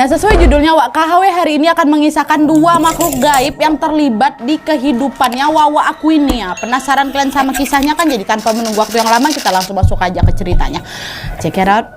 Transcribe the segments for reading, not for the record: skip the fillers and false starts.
Nah, sesuai judulnya Wak, KHW hari ini akan mengisahkan dua makhluk gaib yang terlibat di kehidupannya Wawa aku ini ya. Penasaran kalian sama kisahnya kan? Jadi tanpa menunggu waktu yang lama kita langsung masuk aja ke ceritanya. Check it out.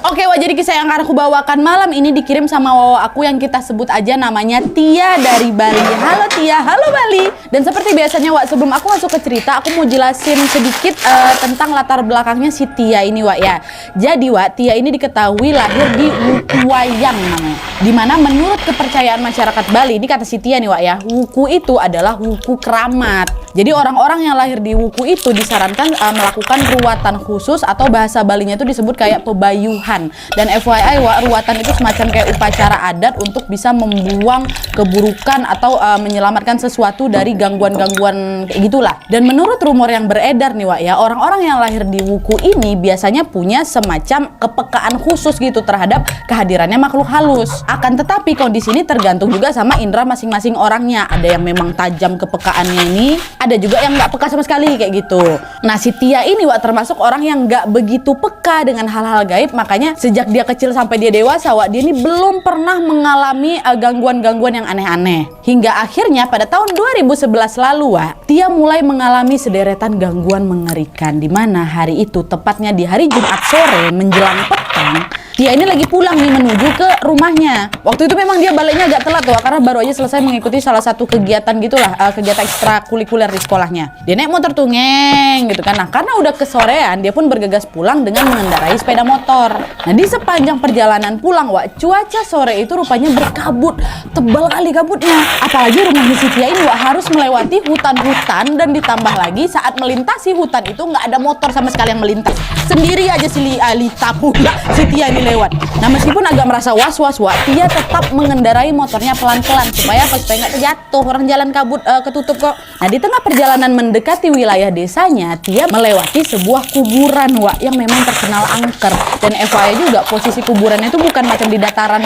Oke, Wak, jadi kisah yang akan aku bawakan malam ini dikirim sama Wawa aku yang kita sebut aja namanya Tia dari Bali. Halo Tia, halo Bali. Dan seperti biasanya Wak, sebelum aku masuk ke cerita, aku mau jelasin sedikit tentang latar belakangnya si Tia ini Wak ya. Jadi Wak, Tia ini diketahui lahir di Wuku Wayang namanya. Dimana menurut kepercayaan masyarakat Bali, ini kata si Tia nih Wak ya, Wuku itu adalah Wuku keramat. Jadi orang-orang yang lahir di Wuku itu disarankan melakukan ruwatan khusus atau bahasa Balinya itu disebut kayak pebayuhan. Dan FYI Wak, ruwatan itu semacam kayak upacara adat untuk bisa membuang keburukan atau menyelamatkan sesuatu dari gangguan-gangguan kayak gitulah. Dan menurut rumor yang beredar nih Wak ya, orang-orang yang lahir di Wuku ini biasanya punya semacam kepekaan khusus gitu terhadap kehadirannya makhluk halus. Akan tetapi kondisi ini tergantung juga sama indera masing-masing orangnya. Ada yang memang tajam kepekaannya ini, ada juga yang nggak peka sama sekali kayak gitu. Nah, si Tia ini Wak termasuk orang yang nggak begitu peka dengan hal-hal gaib. Makanya sejak dia kecil sampai dia dewasa Wak, dia ini belum pernah mengalami gangguan-gangguan yang aneh-aneh. Hingga akhirnya pada tahun 2011 lalu Wak, Tia mulai mengalami sederetan gangguan mengerikan. Dimana hari itu tepatnya di hari Jumat sore menjelang petang, Tia ini lagi pulang nih menuju ke rumahnya. Waktu itu memang dia baliknya agak telat Wak, karena baru aja selesai mengikuti salah satu kegiatan gitulah, kegiatan ekstrakurikuler di sekolahnya. Dia naik motor tungeng gitu kan. Nah, karena udah kesorean, dia pun bergegas pulang dengan mengendarai sepeda motor. Nah, di sepanjang perjalanan pulang Wak, cuaca sore itu rupanya berkabut, tebal kali kabutnya. Apalagi rumahnya si Tia ini Wak harus melewati hutan-hutan, dan ditambah lagi saat melintasi hutan itu nggak ada motor sama sekali yang melintas. Sendiri aja si Lita pula si Tia ini lewat. Nah, meskipun agak merasa was-was Wak, Tia tetap mengendarai motornya pelan-pelan supaya nggak terjatuh, orang jalan kabut ketutup kok. Nah, di tengah perjalanan mendekati wilayah desanya, Tia melewati sebuah kuburan Wak yang memang terkenal angker. Dan FYI juga posisi kuburannya itu bukan macam di dataran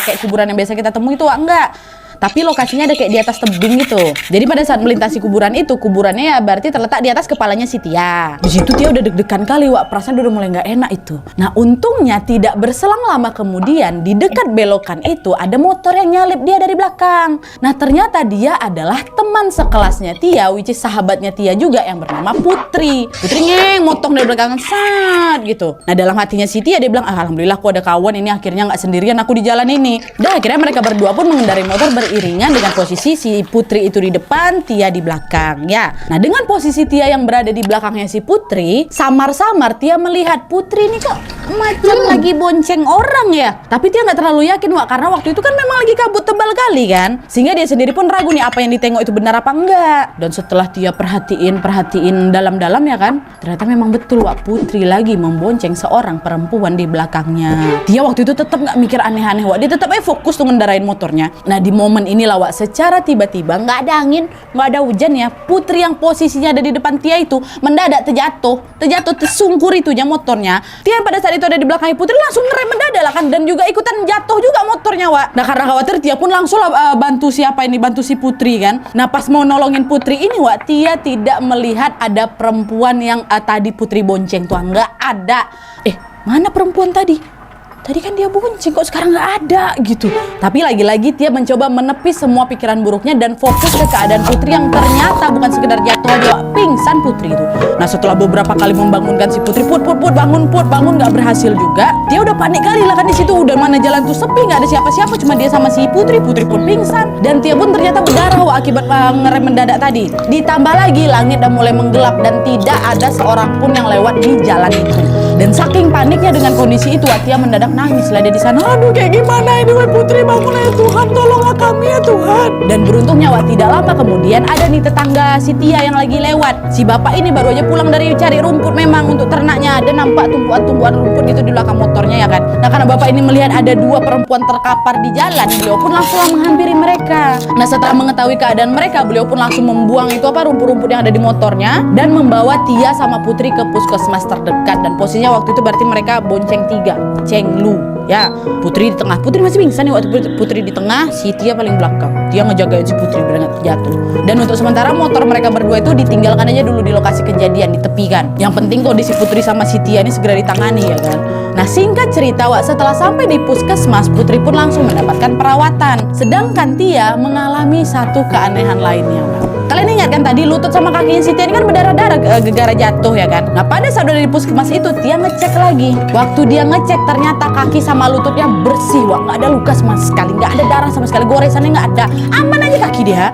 kayak kuburan yang biasa kita temui itu Wak, enggak. Tapi lokasinya ada kayak di atas tebing gitu. Jadi pada saat melintasi kuburan itu, kuburannya ya berarti terletak di atas kepalanya si Tia. Di situ Tia udah deg-degan kali Wak, perasaan udah mulai nggak enak itu. Nah, untungnya tidak berselang lama kemudian di dekat belokan itu ada motor yang nyalip dia dari belakang. Nah, ternyata dia adalah teman sekelasnya Tia, which is sahabatnya Tia juga yang bernama Putri. Putri motong dari belakang saat gitu. Nah, dalam hatinya si Tia dia bilang, alhamdulillah aku ada kawan ini, akhirnya nggak sendirian aku di jalan ini. Dan akhirnya mereka berdua pun mengendarai motor beriringan dengan posisi si Putri itu di depan, Tia di belakang ya. Nah, dengan posisi Tia yang berada di belakangnya si Putri, samar-samar Tia melihat Putri ini kok macam lagi bonceng orang ya. Tapi Tia nggak terlalu yakin Wak, karena waktu itu kan memang lagi kabut tebal kali kan. Sehingga dia sendiri pun ragu nih apa yang ditengok itu benar apa enggak. Dan setelah Tia perhatiin dalam-dalam ya kan, ternyata memang betul Wak, Putri lagi membonceng seorang perempuan di belakangnya. Tia waktu itu tetap nggak mikir aneh-aneh Wak, dia tetap fokus tuh ngendarain motornya. Nah, di momen inilah Wak, secara tiba-tiba nggak ada angin, nggak ada hujan ya, Putri yang posisinya ada di depan Tia itu mendadak terjatuh tersungkur itunya motornya. Tia pada saat itu ada di belakang Putri langsung ngerem mendadak lah kan, dan juga ikutan jatuh juga motornya Wak. Nah, karena khawatir Tia pun langsung bantu bantu si Putri kan. Nah, pas mau nolongin Putri ini Wak, Tia tidak melihat ada perempuan yang tadi Putri bonceng tuh, nggak ada. Mana perempuan tadi? Tadi kan dia bonceng, kok sekarang nggak ada gitu. Tapi lagi-lagi Tia mencoba menepis semua pikiran buruknya dan fokus ke keadaan Putri yang ternyata bukan sekedar jatuh aja Wak, pingsan Putri itu. Nah, setelah beberapa kali membangunkan si Putri, Put bangun, nggak berhasil juga. Dia udah panik kali lah kan, di situ udah mana jalan tuh sepi, nggak ada siapa-siapa, cuma dia sama si Putri pun pingsan. Dan Tia pun ternyata berdarah Wak, akibat ngerem mendadak tadi. Ditambah lagi langit udah mulai menggelap dan tidak ada seorang pun yang lewat di jalan itu. Dan saking paniknya dengan kondisi itu Wak, Tia mendadak nangis lah dia di sana. Aduh, kayak gimana ini Putri, bangun ya Tuhan, tolonglah kami ya Tuhan. Dan beruntungnya Wak, tidak lama kemudian ada nih tetangga si Tia yang lagi lewat. Si bapak ini baru aja pulang dari cari rumput memang untuk ternaknya. Ada nampak tumpuan-tumpuan rumput gitu di belakang motornya ya kan. Nah, karena bapak ini melihat ada dua perempuan terkapar di jalan, beliau pun langsung menghampiri mereka. Nah, setelah mengetahui keadaan mereka, beliau pun langsung membuang itu rumput-rumput yang ada di motornya dan membawa Tia sama Putri ke puskesmas terdekat. Dan posisinya waktu itu berarti mereka bonceng 3, Cenglu. Ya, Putri di tengah. Putri masih pingsan nih waktu Putri di tengah, si Tia paling belakang. Dia ngejagain si Putri biar nggak jatuh. Dan untuk sementara motor mereka berdua itu ditinggalkan aja dulu di lokasi kejadian, ditepikan. Yang penting kondisi Putri sama si Tia ini segera ditangani ya kan. Nah, singkat cerita, Wak, setelah sampai di puskesmas, Putri pun langsung mendapatkan perawatan. Sedangkan Tia mengalami satu keanehan lainnya, Wak. Kalian ingat kan tadi lutut sama kakinya si Tia ini kan berdarah-darah gegara jatuh ya kan. Nah, pada saat udah di puskesmas itu Tia ngecek lagi. Waktu dia ngecek ternyata kaki sama lututnya bersih, Wak, nggak ada luka sama sekali, nggak ada darah sama sekali, goresannya nggak ada, aman aja kaki dia.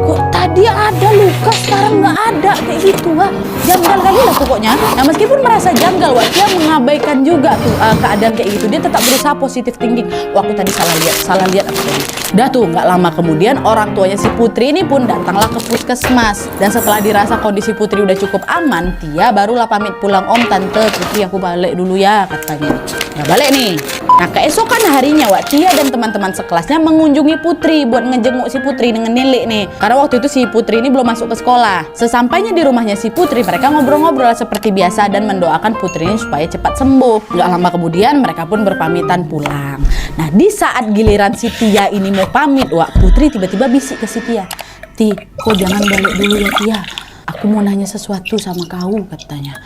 Kok tadi ada luka sekarang nggak ada, kayak gitu, Wak. Janggal kali lah pokoknya. Nah, meskipun merasa janggal, Wak, dia mengabaikan juga tuh keadaan kayak gitu. Dia tetap berusaha positif thinking. Wah, aku tadi salah lihat aku tadi. Dah tuh nggak lama kemudian orang tuanya si Putri ini pun datanglah ke puskesmas. Dan setelah dirasa kondisi Putri udah cukup aman, Tia barulah pamit pulang, Om, Tante, Putri aku balik dulu ya katanya. Nah, balik nih. Nah, keesokan harinya, Wak, Tia dan teman-teman sekelasnya mengunjungi Putri buat ngejenguk si Putri dengan Nenek nih. Karena waktu itu si Putri ini belum masuk ke sekolah. Sesampainya di rumahnya si Putri, mereka ngobrol-ngobrol seperti biasa dan mendoakan Putri ini supaya cepat sembuh. Nggak lama kemudian mereka pun berpamitan pulang. Nah, di saat giliran si Tia ini mau pamit, Wak, Putri tiba-tiba bisik ke si Tia. Ti, kok jangan balik dulu ya, Tia. Aku mau nanya sesuatu sama kau, katanya.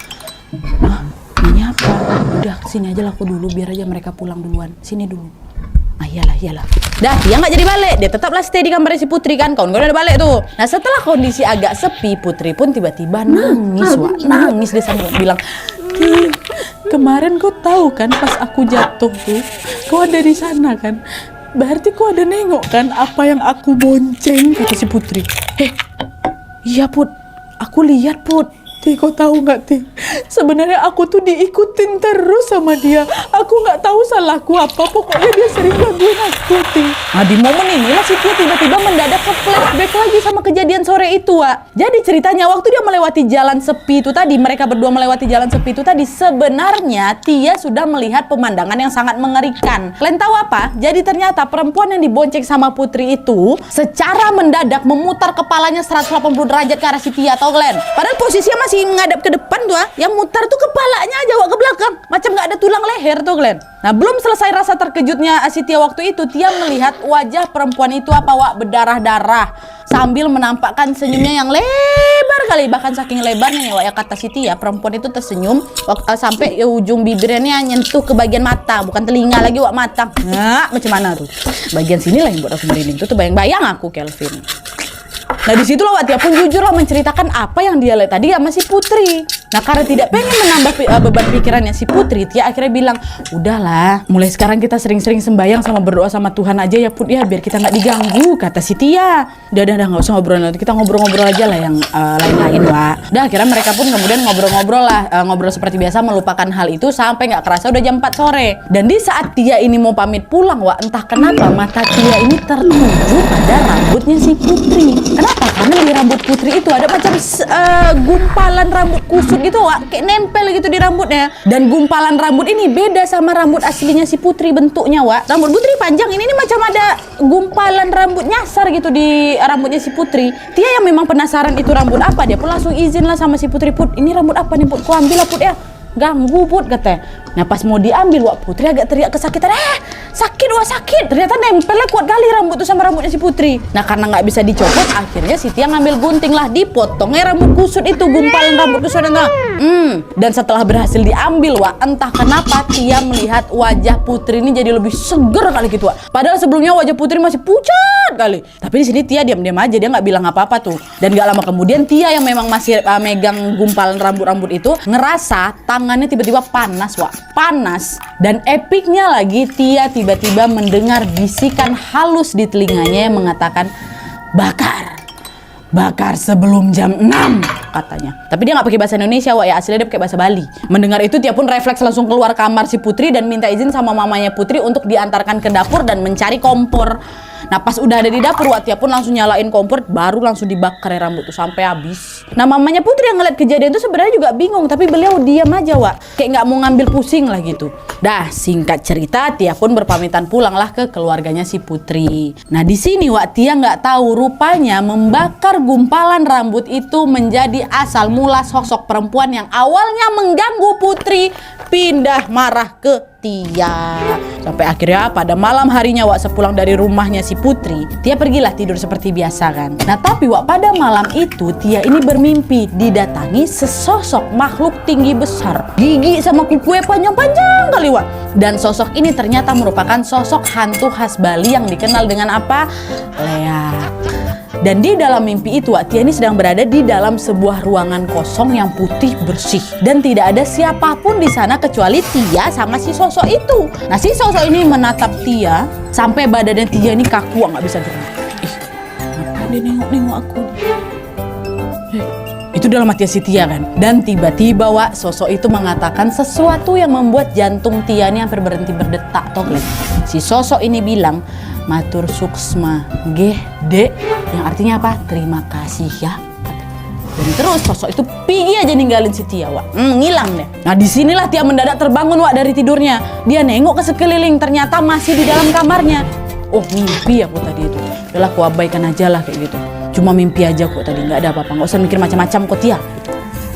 Hah? Nanya apa? Udah, sini aja lah aku dulu, biar aja mereka pulang duluan. Sini dulu. Ah, iyalah. Dah, dia nggak jadi balik. Dia tetaplah stay di kamarnya si Putri kan. Kawan-kawan udah balik tuh. Nah, setelah kondisi agak sepi, Putri pun tiba-tiba nangis, Wak. Nangis dia sambil bilang, Ti, kemarin kau tahu kan pas aku jatuh tuh, kau ada di sana kan? Berarti kau ada nengok kan apa yang aku bonceng, kata si Putri. Iya, Put. Aku lihat, Put. Ti, kau tahu nggak, Ti? Sebenarnya aku tuh diikutin terus sama dia. Aku nggak tahu salahku apa. Pokoknya dia sering gangguin aku, Ti. Nah, di momen inilah si Tia tiba-tiba mendadak ke flashback lagi sama kejadian sore itu, Wak. Jadi ceritanya waktu dia melewati jalan sepi itu tadi, mereka berdua melewati jalan sepi itu tadi, sebenarnya Tia sudah melihat pemandangan yang sangat mengerikan. Kalian tahu apa? Jadi ternyata perempuan yang dibonceng sama Putri itu secara mendadak memutar kepalanya 180 derajat ke arah si Tia, tau kalian? Padahal posisinya masih menghadap ke depan tuh, yang mutar tuh kepalanya aja, Wak, ke belakang, macam nggak ada tulang leher tuh kalian. Nah, belum selesai rasa terkejutnya si Tia waktu itu, Tia melihat wajah perempuan itu apa, Wak, berdarah-darah sambil menampakkan senyumnya yang lebar kali, bahkan saking lebarnya nih, Wak, ya kata si Tia, perempuan itu tersenyum sampai ujung bibirnya nyentuh ke bagian mata, bukan telinga lagi, Wak, mata. Nah, macam mana tuh? Bagian sini lah yang buat aku merinding tuh bayang-bayang aku, Kelvin. Nah, disitulah Wak, Tia pun jujurlah menceritakan apa yang dia lihat tadi sama si Putri. Nah, karena tidak pengen menambah beban pikirannya si Putri, Tia akhirnya bilang, udahlah, mulai sekarang kita sering-sering sembahyang sama berdoa sama Tuhan aja ya, Put, ya, biar kita nggak diganggu, kata si Tia. Udah, nggak usah ngobrol lagi, kita ngobrol-ngobrol aja lah yang lain-lain, Wak. Udah, akhirnya mereka pun kemudian ngobrol-ngobrol lah, ngobrol seperti biasa, melupakan hal itu sampai nggak kerasa udah jam 4 sore. Dan di saat Tia ini mau pamit pulang, Wak, entah kenapa mata Tia ini tertuju pada rambutnya si Putri. Kenapa? Karena di rambut Putri itu ada macam gumpalan rambut kusut gitu, Wak, kayak nempel gitu di rambutnya. Dan gumpalan rambut ini beda sama rambut aslinya si Putri bentuknya, Wak. Rambut Putri panjang, ini macam ada gumpalan rambut nyasar gitu di rambutnya si Putri. Tia yang memang penasaran itu rambut apa, dia pun langsung izin lah sama si Putri, Put, ini rambut apa nih, Put? Ku ambil lah, Put, ya. Ganggu, Put, katanya. Nah, pas mau diambil, Wak, Putri agak teriak kesakitan. Sakit, Wak, sakit. Ternyata nempelnya kuat kali rambut tuh sama rambutnya si Putri. Nah, karena nggak bisa dicopot, akhirnya si Tia ngambil gunting lah, dipotongnya rambut kusut itu, gumpalan rambut kusut itu. Dan setelah berhasil diambil, Wak, entah kenapa Tia melihat wajah Putri ini jadi lebih seger kali gitu, Wak. Padahal sebelumnya wajah Putri masih pucat kali. Tapi di sini Tia diam-diam aja, dia nggak bilang apa-apa tuh. Dan nggak lama kemudian Tia yang memang masih megang gumpalan rambut-rambut itu ngerasa tangannya tiba-tiba panas, Wak. Panas. Dan epiknya lagi, Tia tiba-tiba mendengar bisikan halus di telinganya yang mengatakan, bakar sebelum jam 6, katanya. Tapi dia nggak pakai bahasa Indonesia, Wak, ya, aslinya dia pakai bahasa Bali. Mendengar itu Tia pun refleks langsung keluar kamar si Putri dan minta izin sama mamanya Putri untuk diantarkan ke dapur dan mencari kompor. Nah, pas udah ada di dapur, Wak, Tia pun langsung nyalain kompor, baru langsung dibakar ya rambut tuh sampai habis. Nah, mamanya Putri yang ngeliat kejadian itu sebenarnya juga bingung, tapi beliau diam aja, Wak, kayak nggak mau ngambil pusing lah gitu. Dah, singkat cerita, Tia pun berpamitan pulanglah ke keluarganya si Putri. Nah, di sini, Wak, Tia nggak tahu rupanya membakar gumpalan rambut itu menjadi asal mula sosok perempuan yang awalnya mengganggu Putri pindah marah ke Tia. Sampai akhirnya pada malam harinya Wak, sepulang dari rumahnya si Putri, Tia pergilah tidur seperti biasa kan. Nah tapi Wak, pada malam itu Tia ini bermimpi didatangi sesosok makhluk tinggi besar, gigi sama kukunya panjang-panjang kali Wak. Dan sosok ini ternyata merupakan sosok hantu khas Bali yang dikenal dengan apa? Leak. Dan di dalam mimpi itu Wak, Tia ini sedang berada di dalam sebuah ruangan kosong yang putih bersih. Dan tidak ada siapapun di sana kecuali Tia sama si sosok itu. Nah si sosok ini menatap Tia sampai badannya Tia ini kaku, nggak bisa gerak. Ngapain dia nengok-nengok aku? Itu dalam hati si Tia kan. Dan tiba-tiba Wak, sosok itu mengatakan sesuatu yang membuat jantung Tia ini hampir berhenti berdetak. Si sosok ini bilang, matur suksma geh dek, yang artinya apa? Terima kasih ya. Dan terus sosok itu pergi aja ninggalin si Tia Wak. Ngilang deh. Nah disinilah Tia mendadak terbangun Wak dari tidurnya. Dia nengok ke sekeliling, ternyata masih di dalam kamarnya. Oh mimpi aku tadi itu. Udahlah aku abaikan aja lah kayak gitu. Cuma mimpi aja kok tadi, nggak ada apa-apa. Nggak usah mikir macam-macam kok Tia.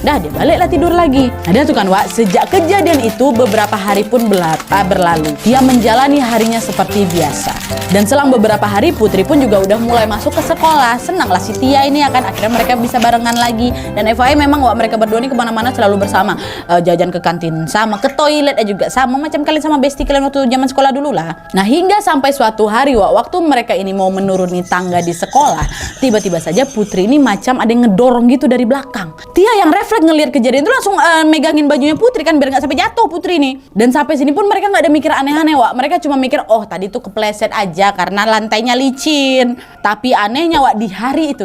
Dah dia baliklah tidur lagi. Nah dia tuh kan Wak, sejak kejadian itu beberapa hari pun berlalu. Dia menjalani harinya seperti biasa. Dan selang beberapa hari Putri pun juga udah mulai masuk ke sekolah. Senanglah si Tia ini akan akhirnya mereka bisa barengan lagi. Dan FYI memang Wak, mereka berdua ini kemana-mana selalu bersama. Jajan ke kantin sama, ke toilet juga sama. Macam kalian sama bestie kalian waktu zaman sekolah dulu lah. Nah hingga sampai suatu hari Wak, waktu mereka ini mau menuruni tangga di sekolah, tiba-tiba saja Putri ini macam ada yang ngedorong gitu dari belakang. Tia yang refleks ngelihat kejadian itu langsung megangin bajunya Putri kan biar nggak sampai jatuh Putri nih. Dan sampai sini pun mereka nggak ada mikir aneh-aneh Wak. Mereka cuma mikir oh tadi tuh kepleset aja karena lantainya licin. Tapi anehnya Wak, di hari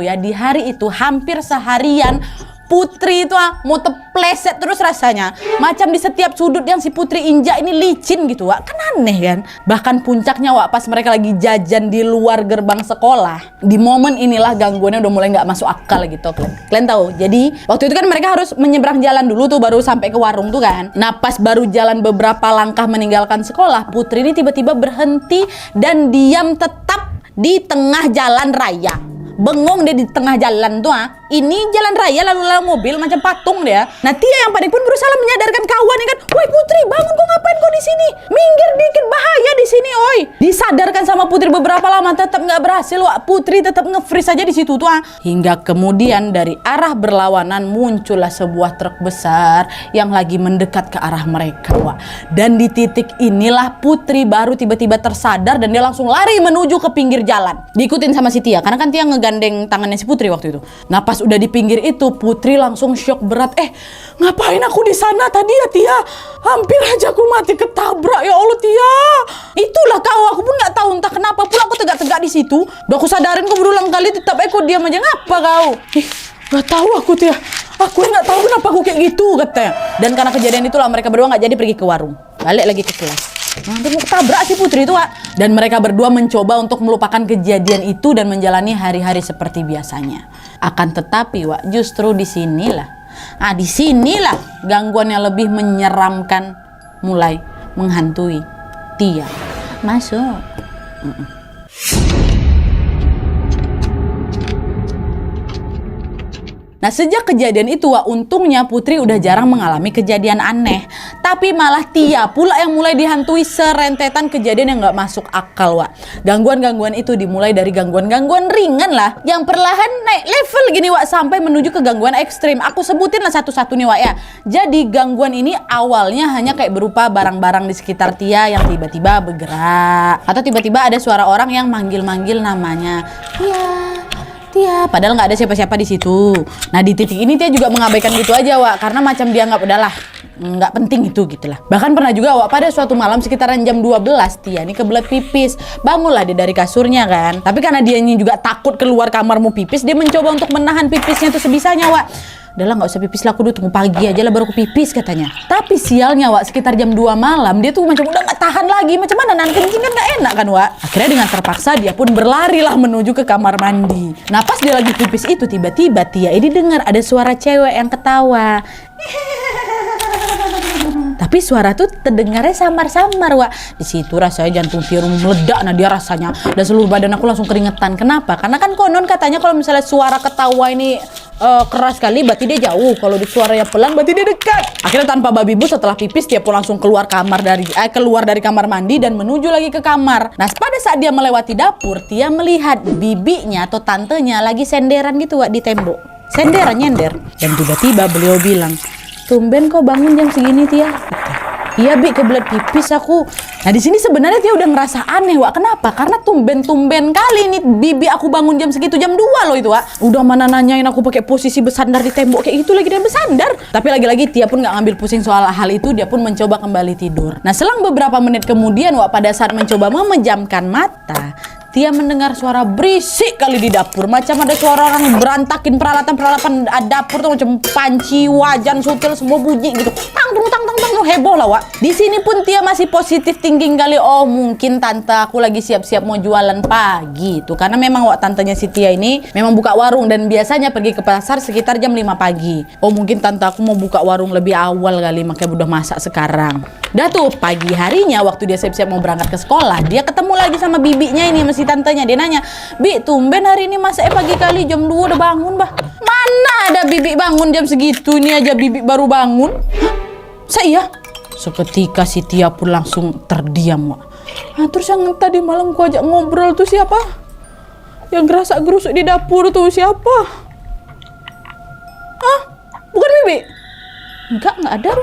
itu hampir seharian Putri itu mau terpleset terus rasanya. Macam di setiap sudut yang si Putri injak ini licin gitu Wak. Kan aneh kan. Bahkan puncaknya Wak, pas mereka lagi jajan di luar gerbang sekolah, di momen inilah gangguannya udah mulai nggak masuk akal gitu. Kalian tahu, jadi waktu itu kan mereka harus menyeberang jalan dulu tuh baru sampai ke warung tuh kan. Nah pas baru jalan beberapa langkah meninggalkan sekolah, Putri ini tiba-tiba berhenti dan diam tetap di tengah jalan raya. Bengong dia di tengah jalan tuh Ini jalan raya lalu mobil macam patung dia. Nah Tia yang panik pun berusaha menyadarkan kawannya kan, woi Putri bangun, kok ngapain kok di sini? Minggir dikit, bahaya di sini, oi. Disadarkan sama Putri beberapa lama tetap nggak berhasil Wak. Putri tetap nge-freeze aja di situ tuh Hingga kemudian dari arah berlawanan muncullah sebuah truk besar yang lagi mendekat ke arah mereka Wak. Dan di titik inilah Putri baru tiba-tiba tersadar dan dia langsung lari menuju ke pinggir jalan. Diikutin sama si Tia karena kan Tia ngegandeng tangannya si Putri waktu itu. Nah pas udah di pinggir itu Putri langsung shock berat. Ngapain aku di sana tadi ya Tia? Hampir aja aku mati ketabrak ya Allah Tia. Itulah aku pun nggak tahu entah kenapa pula aku tegak-tegak di situ. Udah aku sadarin kau berulang kali tetap aku diam aja. Ngapa kau? Nggak tahu aku Tia. Aku nggak tahu kenapa aku kayak gitu katanya. Dan karena kejadian itulah mereka berdua nggak jadi pergi ke warung. Balik lagi ke kelas. Nanti mau ketabrak si Putri itu Wak. Dan mereka berdua mencoba untuk melupakan kejadian itu dan menjalani hari-hari seperti biasanya. Akan tetapi Wak, justru disinilah gangguan yang lebih menyeramkan mulai menghantui Tia. Masuk. Nah sejak kejadian itu Wak, untungnya Putri udah jarang mengalami kejadian aneh. Tapi malah Tia pula yang mulai dihantui serentetan kejadian yang gak masuk akal Wak. Gangguan-gangguan itu dimulai dari gangguan-gangguan ringan lah, yang perlahan naik level gini Wak, sampai menuju ke gangguan ekstrim. Aku sebutin lah satu-satu nih Wak ya. Jadi gangguan ini awalnya hanya kayak berupa barang-barang di sekitar Tia yang tiba-tiba bergerak. Atau tiba-tiba ada suara orang yang manggil-manggil namanya Tia, padahal nggak ada siapa-siapa di situ. Nah di titik ini Tia juga mengabaikan gitu aja Wak, karena macam dia udahlah nggak penting itu gitulah. Bahkan pernah juga Wak, pada suatu malam sekitaran jam 12 Tia ini kebelet pipis. Bangunlah dia dari kasurnya kan. Tapi karena dia ini juga takut keluar kamar mau pipis, dia mencoba untuk menahan pipisnya itu sebisanya Wak. Udahlah nggak usah pipis lah, aku tunggu pagi aja lah baru aku pipis katanya. Tapi sialnya Wak, sekitar jam 2 malam dia tuh macam udah nggak tahan lagi. Macam mana nahan kencing kan nggak enak kan Wak. Akhirnya dengan terpaksa dia pun berlari lah menuju ke kamar mandi. Nah pas dia lagi pipis itu tiba-tiba Tia ini dengar ada suara cewek yang ketawa. Tapi suara tuh terdengarnya samar-samar, Wak. Di situ rasanya jantung Tia meledak, nah dia rasanya. Dan seluruh badan aku langsung keringetan. Kenapa? Karena kan konon katanya kalau misalnya suara ketawa ini keras sekali, berarti dia jauh. Kalau di suaranya pelan, berarti dia dekat. Akhirnya tanpa babi bu, setelah pipis, Tia pun langsung keluar dari kamar mandi dan menuju lagi ke kamar. Nah, pada saat dia melewati dapur, Tia melihat bibinya atau tantenya lagi senderan gitu, Wak, di tembok. Senderan, nyender. Dan tiba-tiba beliau bilang, "Tumben kau bangun jam segini, Tia?" "Iya, Bi, kebelet pipis aku." Nah, di sini sebenarnya Tia udah ngerasa aneh, Wak. Kenapa? Karena tumben-tumben kali nih bibi aku bangun jam segitu, jam 2 loh itu, Wak. Udah mana nanyain aku pakai posisi bersandar di tembok kayak gitu lagi, dan bersandar. Tapi lagi-lagi Tia pun nggak ngambil pusing soal hal itu, dia pun mencoba kembali tidur. Nah, selang beberapa menit kemudian, Wak, pada saat mencoba memejamkan mata, Tia mendengar suara berisik kali di dapur. Macam ada suara orang berantakin peralatan dapur tuh, macam panci, wajan, sutil, semua bunyi gitu. Tang heboh lah, Wak. Di sini pun Tia masih positif thinking kali. Oh, mungkin tante aku lagi siap-siap mau jualan pagi tuh. Karena memang, Wak, tantenya si Tia ini memang buka warung dan biasanya pergi ke pasar sekitar jam 5 pagi. Oh, mungkin tante aku mau buka warung lebih awal kali, makanya udah masak sekarang. Dah tuh pagi harinya waktu dia siap-siap mau berangkat ke sekolah, dia ketemu lagi sama bibinya ini, sama si tantenya. Dia nanya, "Bi, tumben hari ini masaknya pagi kali, jam 2 udah bangun, Bah." "Mana ada bibi bangun jam segitu, ini aja bibi baru bangun." "Saya." Seketika si Tia pun langsung terdiam, Wak. "Ah, terus yang tadi malam ku ajak ngobrol tuh siapa? Yang gerasak-gerusuk di dapur tuh siapa?" "Hah? Bukan bibi?" Enggak ada.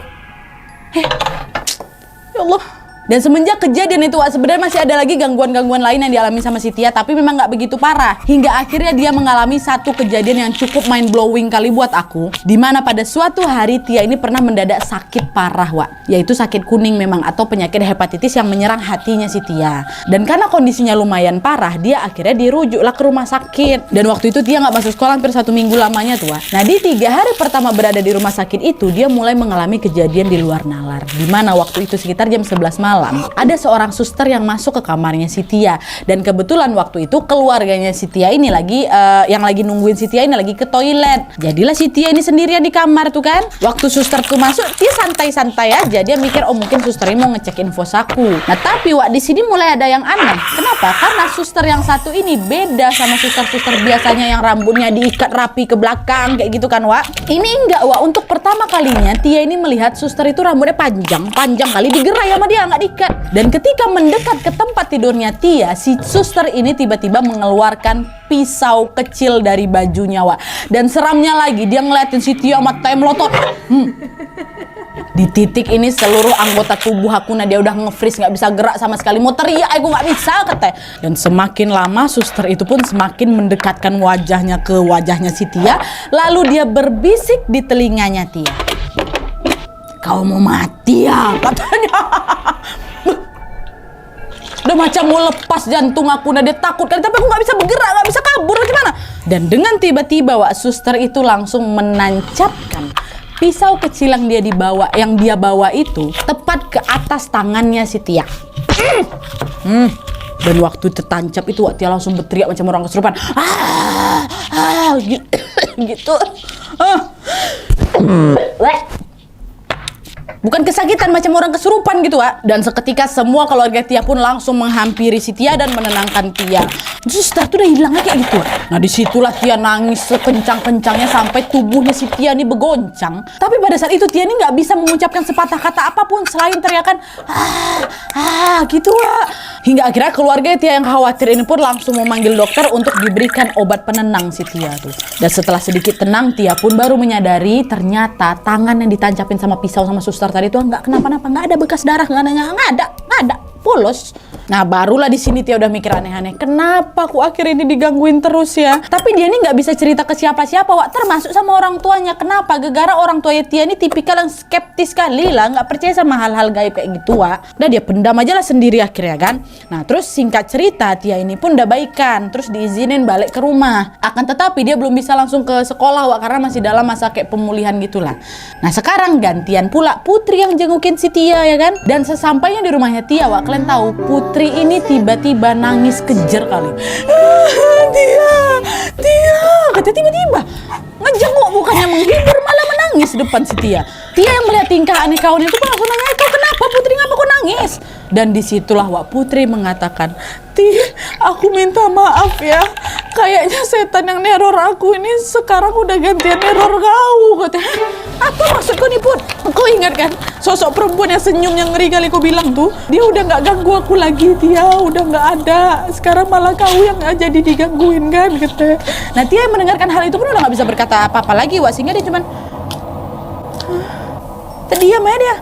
Ya Allah. Dan semenjak kejadian itu, Wak, sebenarnya masih ada lagi gangguan-gangguan lain yang dialami sama si Tia, tapi memang nggak begitu parah. Hingga akhirnya dia mengalami satu kejadian yang cukup mind blowing kali buat aku, dimana pada suatu hari Tia ini pernah mendadak sakit parah, Wak, yaitu sakit kuning memang, atau penyakit hepatitis yang menyerang hatinya si Tia. Dan karena kondisinya lumayan parah, dia akhirnya dirujuklah ke rumah sakit. Dan waktu itu Tia nggak masuk sekolah hampir 1 minggu lamanya tuh, Wak. Nah, di 3 hari pertama berada di rumah sakit itu, dia mulai mengalami kejadian di luar nalar, dimana waktu itu sekitar jam 11 malam ada seorang suster yang masuk ke kamarnya si Tia. Dan kebetulan waktu itu keluarganya si Tia ini lagi yang lagi nungguin si Tia ini lagi ke toilet. Jadilah si Tia ini sendirian di kamar tuh kan. Waktu suster tuh masuk, Tia santai-santai aja. Dia mikir, oh mungkin suster ini mau ngecek info saku. Nah, tapi, Wak, di sini mulai ada yang aneh. Kenapa? Karena suster yang satu ini beda sama suster-suster biasanya yang rambutnya diikat rapi ke belakang kayak gitu kan, Wak. Ini enggak, Wak. Untuk pertama kalinya Tia ini melihat suster itu rambutnya panjang kali digerai sama dia, nggak diikat. Dan ketika mendekat ke tempat tidurnya Tia, si suster ini tiba-tiba mengeluarkan pisau kecil dari bajunya, Wak. Dan seramnya lagi, dia ngeliatin si Tia matanya melotot. Di titik ini seluruh anggota tubuh aku, nah dia udah nge-freeze, nggak bisa gerak sama sekali. Mau teriak, aku nggak bisa, katanya. Dan semakin lama suster itu pun semakin mendekatkan wajahnya ke wajahnya si Tia. Lalu dia berbisik di telinganya Tia, "Kau mau mati ya?" katanya. Udah macam mau lepas jantung aku, nah dia takut kan, tapi aku nggak bisa bergerak, nggak bisa kabur, gimana? Dan dengan tiba-tiba, Wak, suster itu langsung menancapkan pisau kecil yang dia bawa itu tepat ke atas tangannya si Tia. Dan waktu tertancap itu, Wak, Tia langsung berteriak macam orang kesurupan. Gitu. Bukan kesakitan, macam orang kesurupan gitu, Wak. Dan seketika semua keluarga Tia pun langsung menghampiri si Tia dan menenangkan Tia. Suster tuh udah hilangnya kayak gitu, Wak. Nah, disitulah Tia nangis sekencang-kencangnya sampai tubuhnya si Tia ini bergoncang. Tapi pada saat itu Tia ini nggak bisa mengucapkan sepatah kata apapun selain teriakan gitu, Wak. Hingga akhirnya keluarga Tia yang khawatir ini pun langsung memanggil dokter untuk diberikan obat penenang si Tia tuh. Dan setelah sedikit tenang, Tia pun baru menyadari ternyata tangan yang ditancapin sama pisau sama suster tadi itu nggak kenapa-napa, nggak ada bekas darah, nggak ada, polos. Nah, barulah di sini Tia udah mikir aneh-aneh, kenapa aku akhir ini digangguin terus ya? Tapi dia ini nggak bisa cerita ke siapa-siapa, Wak, termasuk sama orang tuanya. Kenapa? Gara-gara orang tuanya Tia ini tipikal yang skeptis kali lah, nggak percaya sama hal-hal gaib kayak gitu, Wak. Udah dia pendam aja lah sendiri akhirnya kan. Nah, terus singkat cerita Tia ini pun udah baikan, terus diizinin balik ke rumah. Akan tetapi dia belum bisa langsung ke sekolah, Wak, karena masih dalam masa kayak pemulihan gitulah. Nah, sekarang gantian pula Putri yang jengukin si Tia ya kan. Dan sesampainya di rumahnya Tia, Wak, kalian tahu Putri ini tiba-tiba nangis kejer kali. Tia, kata tiba-tiba ngejenguk, bukannya menghibur malah menangis. nangis depan si Tia. Tia yang melihat tingkah aneh kawannya itu pun langsung nanya, kau kenapa Putri, ngapa kau nangis? Dan disitulah Wak Putri mengatakan, aku minta maaf ya. Kayaknya setan yang neror aku ini sekarang udah gantian neror kau. Katanya, apa maksud kau nih Put? Kau ingat kan sosok perempuan yang senyum yang ngeri kali kau bilang tuh? Dia udah gak ganggu aku lagi, Tia. Udah gak ada. Sekarang malah kau yang jadi digangguin kan, katanya. Nah Tia yang mendengarkan hal itu pun udah gak bisa berkata apa-apa lagi Wak. Sehingga dia cuman terdiam aja dia.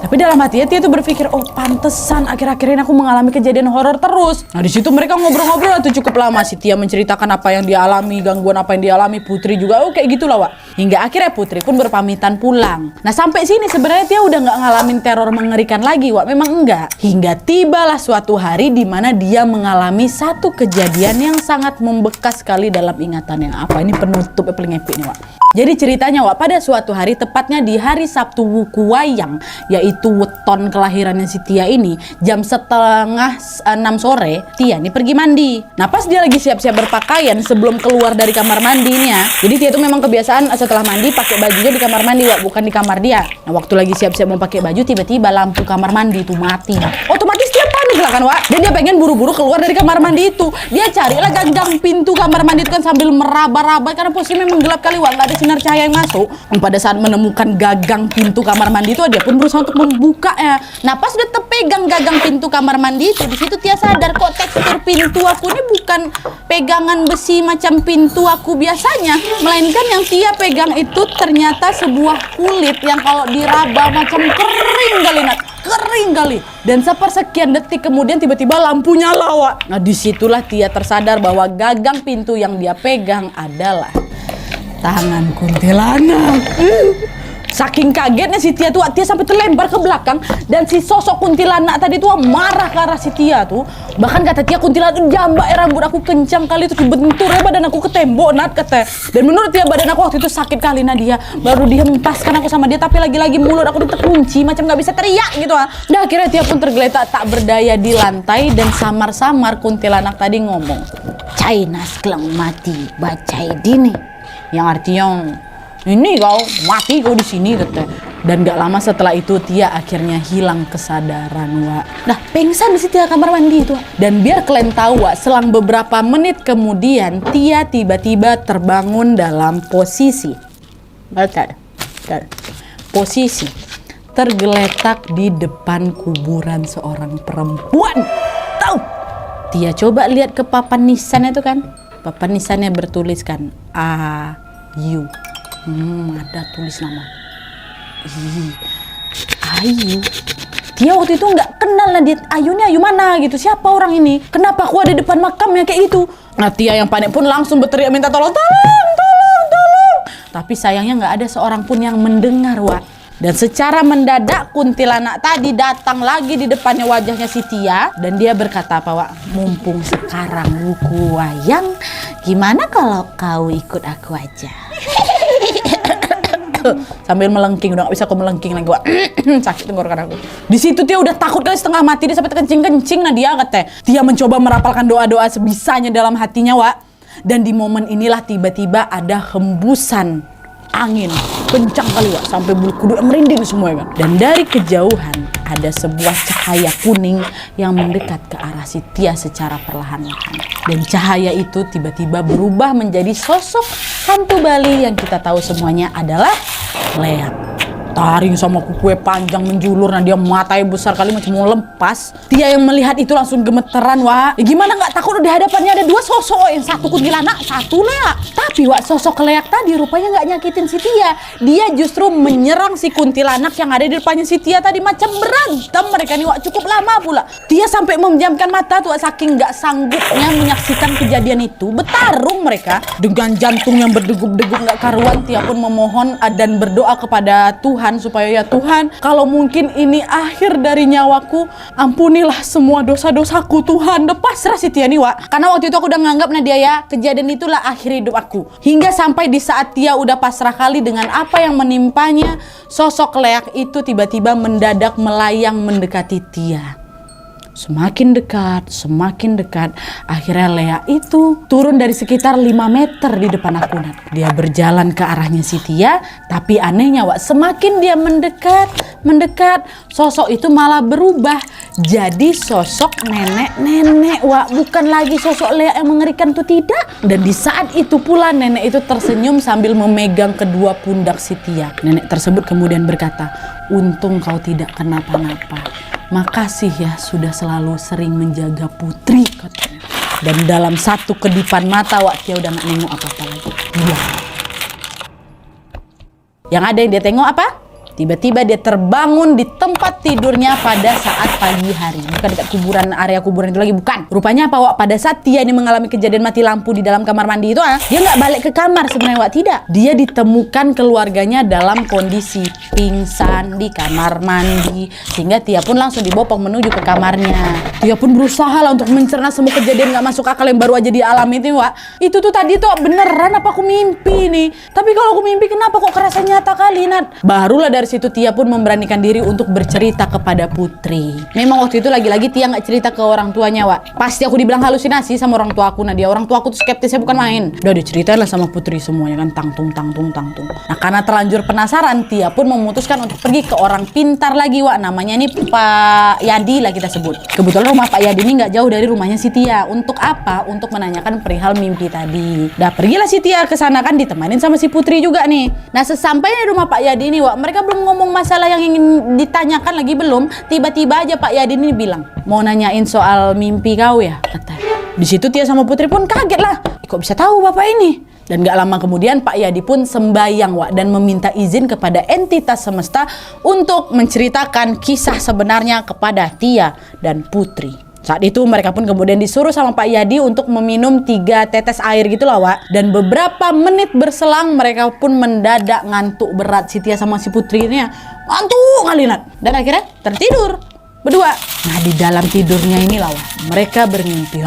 Tapi dalam hatinya Tia tuh berpikir, oh pantesan akhir-akhir ini aku mengalami kejadian horor terus. Nah di situ mereka ngobrol-ngobrol tuh cukup lama. Si Tia menceritakan apa yang dia alami, gangguan apa yang dia alami. Putri juga, oh kayak gitulah Wak. Hingga akhirnya Putri pun berpamitan pulang. Nah sampai sini sebenarnya Tia udah nggak ngalamin teror mengerikan lagi Wak. Memang enggak. Hingga tibalah suatu hari di mana dia mengalami satu kejadian yang sangat membekas sekali dalam ingatannya. Apa ini penutup paling epic nih Wak. Jadi ceritanya Wak, pada suatu hari tepatnya di hari Sabtu Wuku Wayang, yaitu weton kelahirannya si Tia ini, jam 5:30 sore, Tia nih pergi mandi. Nah pas dia lagi siap-siap berpakaian sebelum keluar dari kamar mandinya, jadi Tia itu memang kebiasaan setelah mandi pakai bajunya di kamar mandi Wak, bukan di kamar dia. Nah waktu lagi siap-siap mau pakai baju, tiba-tiba lampu kamar mandi itu mati. Otomatis dia panik lah kan Wak, dan dia pengen buru-buru keluar dari kamar mandi itu. Dia carilah gagang pintu kamar mandi itu kan sambil meraba-raba karena posisi memang gelap kali Wak, nggak ada sinar cahaya yang masuk. Pada saat menemukan gagang pintu kamar mandi itu, dia pun berusaha untuk membukanya. Nah pas udah terpegang gagang pintu kamar mandi itu, di situ Tia sadar kok tekstur pintu aku ini bukan pegangan besi macam pintu aku biasanya, melainkan yang Tia pegang itu ternyata sebuah kulit yang kalau diraba macam kering kali Nat, kering kali. Dan sepersekian detik kemudian tiba-tiba lampu nyala Wak. Nah disitulah Tia tersadar bahwa gagang pintu yang dia pegang adalah tangan kuntilanak. Saking kagetnya si Tia tuh, Tia sampai terlempar ke belakang. Dan si sosok kuntilanak tadi tuh marah ke arah si Tia tuh. Bahkan kata Tia, kuntilanak tuh jambak rambut aku kencang kali itu, bentur ya badan aku ke tembok Nat, kata. Dan menurut Tia badan aku waktu itu sakit kali Nadia. Baru dia hempaskan aku sama dia, tapi lagi-lagi mulut aku terkunci macam gak bisa teriak gitu ah. Dan akhirnya Tia pun tergeletak tak berdaya di lantai. Dan samar-samar kuntilanak tadi ngomong, "Cai nas kelang mati bacai dini." Yang artinya, ini kau mati kau di sini, kata. Dan gak lama setelah itu Tia akhirnya hilang kesadaran Wak. Nah pengsan di Tia kamar mandi itu. Dan biar kalian tahu Wak, selang beberapa menit kemudian Tia tiba-tiba terbangun dalam posisi posisi tergeletak di depan kuburan seorang perempuan. Tahu? Tia coba lihat ke papan nisan itu kan. Papan nisannya bertuliskan Ayu. Ada tulis nama. Ayu. Tia waktu itu nggak kenal Nadia. Ayu ini Ayu mana gitu. Siapa orang ini? Kenapa aku ada depan makamnya kayak gitu? Nah Tia yang panik pun langsung berteriak minta tolong. Tolong. Tapi sayangnya nggak ada seorang pun yang mendengar Wak. Dan secara mendadak kuntilanak tadi datang lagi di depannya wajahnya si Tia. Dan dia berkata apa Wak? Mumpung sekarang Wuku Wayang, gimana kalau kau ikut aku aja? Sambil melengking, udah gak bisa aku melengking lagi Wak. Sakit tenggorokan aku. Di situ Tia udah takut kali setengah mati, dia sampai kencing-kencing Nadia katanya. Tia mencoba merapalkan doa-doa sebisanya dalam hatinya Wak. Dan di momen inilah tiba-tiba ada hembusan angin kencang kali Wak, sampai bulu kuduk merinding semua kan. Dan dari kejauhan ada sebuah cahaya kuning yang mendekat ke arah si Tia secara perlahan-lahan. Dan cahaya itu tiba-tiba berubah menjadi sosok hantu Bali yang kita tahu semuanya adalah Leak. Taring sama kuku panjang menjulur, nah dia matanya besar kali macam mau lepas. Tia yang melihat itu langsung gemeteran Wak. Ya gimana nggak takut, di hadapannya ada dua sosok, yang satu kuntilanak, satu Leak. Tapi Wak, sosok Leak tadi rupanya nggak nyakitin si Tia. Dia justru menyerang si kuntilanak yang ada di depannya si Tia tadi, macam berantem mereka nih Wak, cukup lama pula. Tia sampai memejamkan mata tuh Wak, saking nggak sanggupnya menyaksikan kejadian itu. Bertarung mereka dengan jantung yang berdegup-degup nggak karuan. Tia pun memohon dan berdoa kepada Tuhan supaya ya Tuhan, kalau mungkin ini akhir dari nyawaku, ampunilah semua dosa-dosaku Tuhan. Pasrah si Tia nih Wak, karena waktu itu aku udah nganggap Nadia ya, kejadian itulah akhir hidup aku. Hingga sampai di saat Tia udah pasrah kali dengan apa yang menimpanya, sosok Leak itu tiba-tiba mendadak melayang mendekati Tia. Semakin dekat, semakin dekat. Akhirnya Lea itu turun dari sekitar 5 meter di depan aku, Nat. Dia berjalan ke arahnya si Tia, tapi anehnya Wak, semakin dia mendekat, sosok itu malah berubah jadi sosok nenek-nenek, Wak. Bukan lagi sosok Lea yang mengerikan tuh, tidak. Dan di saat itu pula nenek itu tersenyum sambil memegang kedua pundak si Tia. Nenek tersebut kemudian berkata, "Untung kau tidak kenapa-napa. Makasih ya sudah selalu sering menjaga putri," katanya. Dan dalam satu kedipan mata Wak, Tia udah gak nengok apa-apa lagi. Iya. Yang ada yang dia tengok apa? Tiba-tiba dia terbangun di tempat tidurnya pada saat pagi hari. Bukan dekat kuburan, area kuburan itu lagi, bukan. Rupanya apa, Wak? Pada saat Tia ini mengalami kejadian mati lampu di dalam kamar mandi itu, dia nggak balik ke kamar sebenarnya, Wak. Tidak. Dia ditemukan keluarganya dalam kondisi pingsan di kamar mandi. Sehingga Tia pun langsung dibopong menuju ke kamarnya. Tia pun berusaha lah untuk mencerna semua kejadian nggak masuk akal yang baru aja dialami itu, Wak. Itu tuh tadi tuh beneran apa aku mimpi nih? Tapi kalau aku mimpi kenapa kok kerasa nyata kali, Nat? Barulah dari situ Tia pun memberanikan diri untuk bercerita kepada Putri. Memang waktu itu lagi-lagi Tia nggak cerita ke orang tuanya, Wak. Pasti aku dibilang halusinasi sama orang tua aku. Nah, orang tua aku tuh skeptisnya bukan main. Udah diceritain lah sama Putri semuanya kan, tangtung. Nah, karena terlanjur penasaran, Tia pun memutuskan untuk pergi ke orang pintar lagi, Wak. Namanya ini Pak Yadi lah kita sebut. Kebetulan rumah Pak Yadi ini nggak jauh dari rumahnya si Tia. Untuk apa? Untuk menanyakan perihal mimpi tadi. Dah pergilah si Tia ke sana kan, ditemanin sama si Putri juga nih. Nah, sesampainya di rumah Pak Yadi ini, Wak, mereka belum ngomong masalah yang ingin ditanyakan lagi belum. Tiba-tiba aja Pak Yadi ini bilang, "Mau nanyain soal mimpi kau ya?" kata. Di situ Tia sama Putri pun kaget lah. Kok bisa tahu bapak ini? Dan gak lama kemudian Pak Yadi pun sembayang, Wak, dan meminta izin kepada entitas semesta untuk menceritakan kisah sebenarnya kepada Tia dan Putri. Saat itu mereka pun kemudian disuruh sama Pak Yadi untuk meminum 3 tetes air gitu lah, Wak. Dan beberapa menit berselang mereka pun mendadak ngantuk berat. Si Tia sama si Putri ini ya ngantuk kali, Nat. Dan akhirnya tertidur berdua. Nah, di dalam tidurnya ini lah, Wak, mereka bermimpi.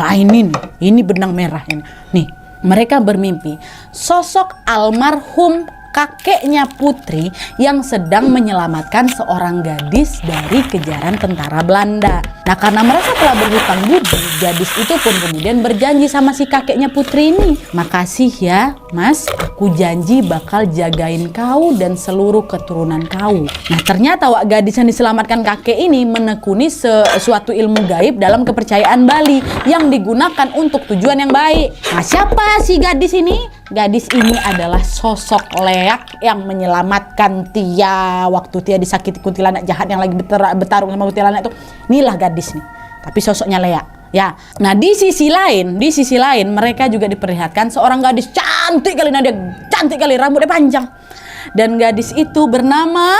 Ini benang merah ini. Nih, mereka bermimpi sosok almarhum kakeknya Putri yang sedang menyelamatkan seorang gadis dari kejaran tentara Belanda. Nah, karena merasa telah berhutang budi, gadis itu pun kemudian berjanji sama si kakeknya Putri ini, "Makasih ya, Mas, aku janji bakal jagain kau dan seluruh keturunan kau." Nah, ternyata, Wak, gadis yang diselamatkan kakek ini menekuni sesuatu ilmu gaib dalam kepercayaan Bali yang digunakan untuk tujuan yang baik. Nah, siapa si gadis ini? Gadis ini adalah sosok Leak yang menyelamatkan Tia waktu Tia disakiti kuntilanak jahat yang lagi bertarung sama kuntilanak itu. Inilah gadis nih, tapi sosoknya Leak. Ya, nah di sisi lain mereka juga diperlihatkan seorang gadis cantik kali, dia cantik kali, rambutnya panjang. Dan gadis itu bernama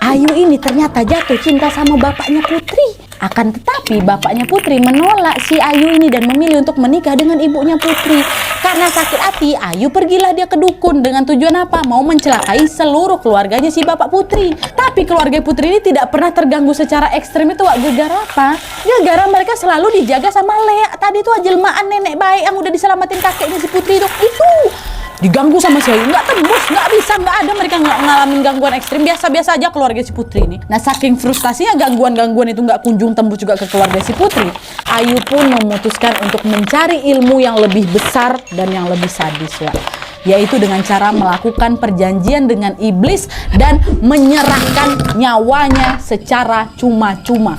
Ayu ini ternyata jatuh cinta sama bapaknya Putri. Akan tetapi bapaknya Putri menolak si Ayu ini dan memilih untuk menikah dengan ibunya Putri. Karena sakit hati, Ayu pergilah dia ke dukun dengan tujuan apa? Mau mencelakai seluruh keluarganya si bapak Putri. Tapi keluarga Putri ini tidak pernah terganggu secara ekstrim itu, Wak. Gara apa? Gara mereka selalu dijaga sama Lea. Tadi itu jelmaan nenek baik yang udah diselamatin kakeknya si Putri itu diganggu sama si Ayu, nggak tembus, nggak bisa, nggak ada, mereka nggak ngalamin gangguan ekstrim, biasa-biasa aja keluarga si Putri ini. Nah, saking frustasinya gangguan-gangguan itu nggak kunjung tembus juga ke keluarga si Putri, Ayu pun memutuskan untuk mencari ilmu yang lebih besar dan yang lebih sadis, ya, yaitu dengan cara melakukan perjanjian dengan iblis dan menyerahkan nyawanya secara cuma-cuma.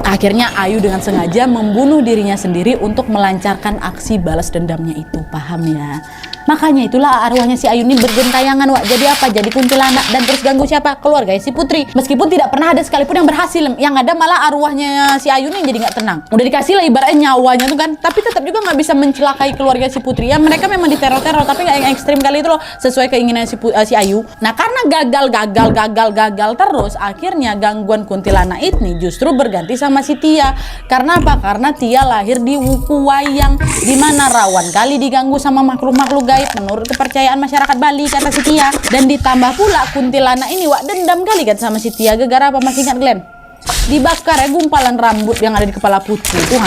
Akhirnya Ayu dengan sengaja membunuh dirinya sendiri untuk melancarkan aksi balas dendamnya itu, paham ya? Makanya itulah arwahnya si Ayu ini bergentayangan, Wak. Jadi apa? Jadi kuntilanak dan terus ganggu siapa? Keluarga si Putri. Meskipun tidak pernah ada sekalipun yang berhasil. Yang ada malah arwahnya si Ayu ini jadi nggak tenang. Udah dikasih lah ibaratnya nyawanya tuh kan, tapi tetap juga nggak bisa mencelakai keluarga si Putri. Ya mereka memang diteror-teror, tapi nggak yang ekstrim kali itu loh, sesuai keinginan si Ayu. Nah, karena gagal terus, akhirnya gangguan kuntilanak ini justru berganti sama si Tia. Karena apa? Karena Tia lahir di Wuku Wayang, di mana rawan kali diganggu sama makhluk-makhluk gaib menurut kepercayaan masyarakat Bali, kata si Tia. Dan ditambah pula kuntilanak ini, Wak, dendam kali kan sama si Tia. Gara-gara apa, masih ingat Glenn? dibakar ya gumpalan rambut yang ada di kepala Putri itu,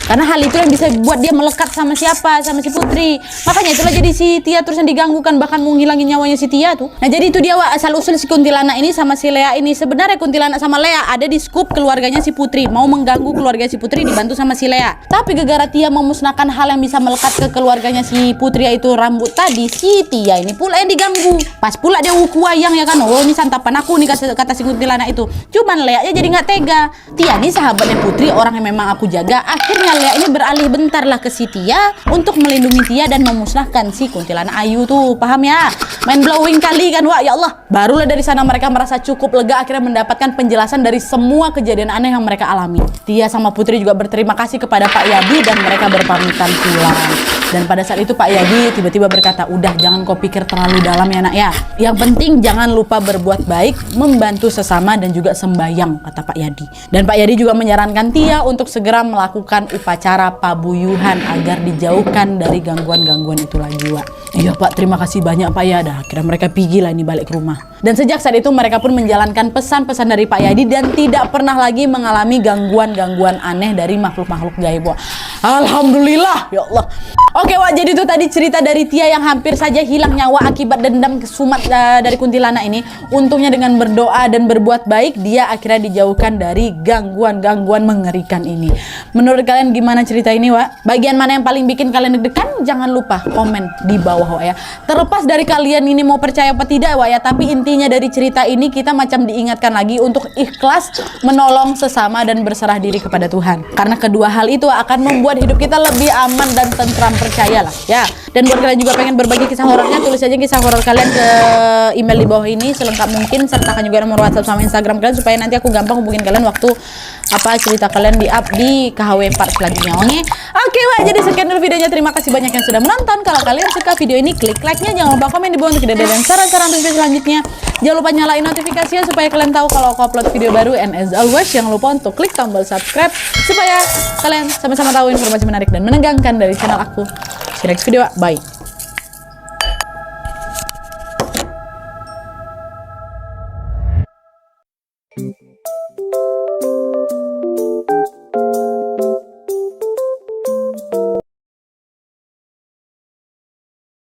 karena hal itu yang bisa buat dia melekat sama siapa, sama si Putri. Makanya itulah jadi si Tia terus yang diganggukan, bahkan mau ngilangin nyawanya si Tia tuh. Nah jadi itu dia Wak, asal usul si kuntilanak ini sama si Lea ini. Sebenarnya kuntilanak sama Lea ada di skup keluarganya si Putri, mau mengganggu keluarga si Putri dibantu sama si Lea. Tapi gara-gara Tia memusnahkan hal yang bisa melekat ke keluarganya si Putri, yaitu rambut tadi, si Tia ini pula yang diganggu. Pas pula dia uku wayang ya kan, oh ini santapan aku nih kata si kuntilanak itu. Cuman Lea nya jadi nggak tega. Tia nih sahabatnya Putri, orang yang memang aku jaga. Akhirnya Lea ini beralih bentar lah ke si Tia untuk melindungi Tia dan memusnahkan si kuntilanak Ayu tuh, paham ya? Main blowing kali kan Wak, ya Allah. Barulah dari sana mereka merasa cukup lega, akhirnya mendapatkan penjelasan dari semua kejadian aneh yang mereka alami. Tia sama Putri juga berterima kasih kepada Pak Yadi dan mereka berpamitan pulang. Dan pada saat itu Pak Yadi tiba-tiba berkata, udah jangan kau pikir terlalu dalam ya nak ya. Yang penting jangan lupa berbuat baik, membantu sesama dan juga sembayang, kata Pak Yadi. Dan Pak Yadi juga menyarankan Tia untuk segera melakukan upacara pabuyuhan agar dijauhkan dari gangguan-gangguan itu lagi Wak. Iya Pak, terima kasih banyak Pak ya. Dah akhirnya mereka pergi lah ini balik ke rumah. Dan sejak saat itu mereka pun menjalankan pesan-pesan dari Pak Yadi dan tidak pernah lagi mengalami gangguan-gangguan aneh dari makhluk-makhluk gaib Wak. Alhamdulillah ya Allah. Oke Wak, jadi itu tadi cerita dari Tia yang hampir saja hilang nyawa akibat dendam kesumat dari kuntilanak ini. Untungnya dengan berdoa dan berbuat baik, dia akhirnya dijauhkan dari gangguan-gangguan mengerikan ini. Menurut kalian gimana cerita ini Wak? Bagian mana yang paling bikin kalian deg-degan? Jangan lupa komen di bawah Wak ya. Terlepas dari kalian ini mau percaya apa tidak Wak ya, tapi intinya dari cerita ini kita macam diingatkan lagi untuk ikhlas menolong sesama dan berserah diri kepada Tuhan. Karena kedua hal itu akan membuat hidup kita lebih aman dan tentram, percayalah ya. Dan buat kalian juga pengen berbagi kisah horornya, tulis aja kisah horor kalian ke email di bawah ini selengkap mungkin, sertakan juga nomor WhatsApp sama Instagram kalian supaya nanti aku gampang hubungin kalian waktu cerita kalian di up di KHW part selanjutnya. Oke Wak, jadi sekian dulu videonya. Terima kasih banyak yang sudah menonton. Kalau kalian suka video ini, klik like-nya, jangan lupa komen di bawah untuk ide dan saran-saran video selanjutnya. Jangan lupa nyalain notifikasinya supaya kalian tahu kalau aku upload video baru. And as always, jangan lupa untuk klik tombol subscribe supaya kalian sama-sama tahu informasi menarik dan menegangkan dari channel aku. See you next video, bye.